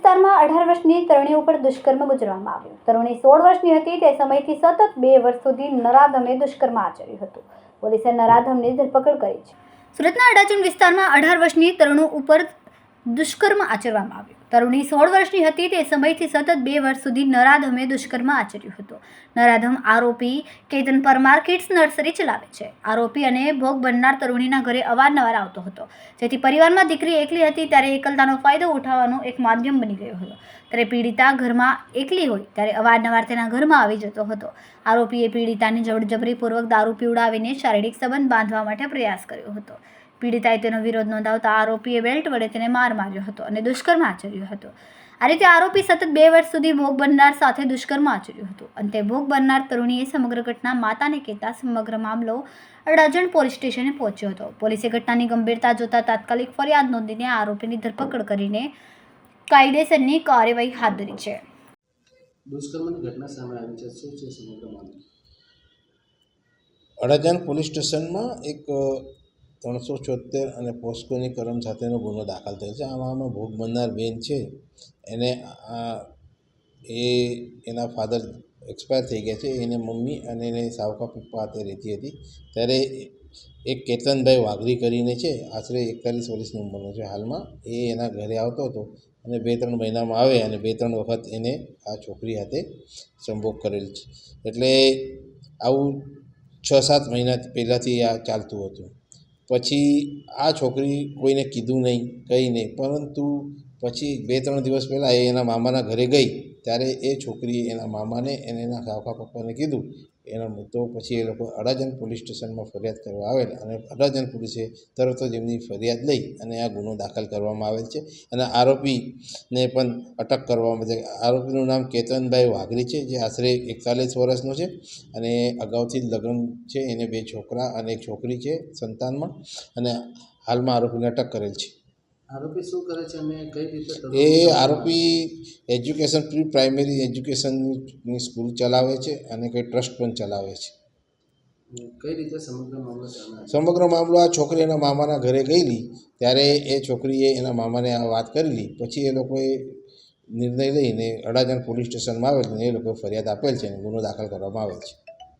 વિસ્તારમાં 18 વર્ષની તરુણી ઉપર દુષ્કર્મ ગુજરવામાં આવ્યું। તરુણી 16 વર્ષની હતી તે સમયથી સતત 2 વર્ષ સુધી નરાધમે દુષ્કર્મ આચર્યું હતું। પોલીસે નરાધમની ધરપકડ કરી છે। સુરતના અડાજણ વિસ્તારમાં 18 વર્ષની તરુણી ઉપર દુષ્કર્મ આચરવામાં આવ્યું। તરુણી 16 વર્ષની હતી તે સમયથી સતત 2 વર્ષ સુધી નરાધમે દુષ્કર્મ આચર્યું હતું। નરાધમ આરોપી કેતન પરમાર કિડ્સ નર્સરી ચલાવે છે। આરોપી અને ભોગ બનનાર તરુણીના ઘરે અવારનવાર આવતો હતો, જેથી પરિવારમાં દીકરી એકલી હતી ત્યારે એકલતાનો ફાયદો ઉઠાવવાનો એક માધ્યમ બની ગયો હતો। ત્યારે પીડિતા ઘરમાં એકલી હોય ત્યારે અવારનવાર તેના ઘરમાં આવી જતો હતો। આરોપીએ પીડિતાને જબરજસ્તીપૂર્વક દારૂ પીવડાવીને શારીરિક સંબંધ બાંધવા માટે પ્રયાસ કર્યો હતો। પીડિતાએ તેનો વિરોધ નોંધાવતા આરોપીએ બેલ્ટ વડે તેને માર માર્યો હતો અને દુષ્કર્મ આચર્યું હતું। આ રીતે આરોપી સતત 2 વર્ષ સુધી ભોગ બનનાર સાથે દુષ્કર્મ આચર્યું હતું। અંતે ભોગ બનનાર તરુણીએ સમગ્ર ઘટના માતાને કહેતા સમગ્ર મામલો અડાજણ પોલીસ સ્ટેશને પહોંચ્યો હતો। પોલીસે ઘટનાની ગંભીરતા જોતા તાત્કાલિક ફરિયાદ નોંધીને આરોપીની ધરપકડ કરીને કાયદેસરની કાર્યવાહી હાથ ધરી છે। દુષ્કર્મની ઘટના સામે આવી છે, શું છે સમગ્ર મામલો? અડાજણ પોલીસ સ્ટેશનમાં એક 374 અને પોસ્કોની કલમ સાથેનો ગુનો દાખલ થયો છે। આમાં ભોગ બનનાર બેન છે એને એના ફાધર એક્સપાયર થઈ ગયા છે। એને મમ્મી અને એને સાવકા પપ્પા હાથે રહેતી હતી। ત્યારે એક કેતનભાઈ વાઘરી કરીને છે, આશરે 41 વર્ષની ઉંમરનો છે હાલમાં। એ એના ઘરે આવતો હતો અને 2-3 મહિનામાં આવે અને 2-3 વખત એને આ છોકરી હાથે સંભોગ કરેલ છે। એટલે આવું 6-7 મહિના પહેલાંથી આ ચાલતું હતું। પછી આ છોકરી કોઈને કીધું નહીં, કંઈ નહીં, પરંતુ પછી 2-3 દિવસ પહેલાં એ એના મામાના ઘરે ગઈ ત્યારે એ છોકરીએ એના મામાને અને એના કાકા પપ્પાને કીધું। તો પછી એ લોકો અડાજણ પોલીસ સ્ટેશનમાં ફરિયાદ કરવા આવેલ અને અડાજણ પોલીસે તરત જ એમની ફરિયાદ લઈ અને આ ગુનો દાખલ કરવામાં આવેલ છે અને આરોપીને પણ અટક કરવામાં આવે છે। આરોપીનું નામ કેતનભાઈ વાઘરી છે, જે આશરે 41 વર્ષનો છે અને અગાઉથી લગ્ન છે, એને 2 છોકરા અને 1 છોકરી છે સંતાનમાં, અને હાલમાં આરોપીને અટક કરેલ છે। આરોપી શું કરે છે અને કઈ રીતે? એ આરોપી એજ્યુકેશન પ્રી પ્રાઇમરી એજ્યુકેશનની સ્કૂલ ચલાવે છે અને કંઈ ટ્રસ્ટ પણ ચલાવે છે। કઈ રીતે સમગ્ર મામલો સામે? સમગ્ર મામલો આ છોકરી એના મામાના ઘરે ગયેલી ત્યારે એ છોકરીએ એના મામાને આ વાત કરેલી। પછી એ લોકોએ નિર્ણય લઈને અડાજણ પોલીસ સ્ટેશનમાં આવેલ અને એ લોકોએ ફરિયાદ આપેલ છે અને ગુનો દાખલ કરવામાં આવેલ છે।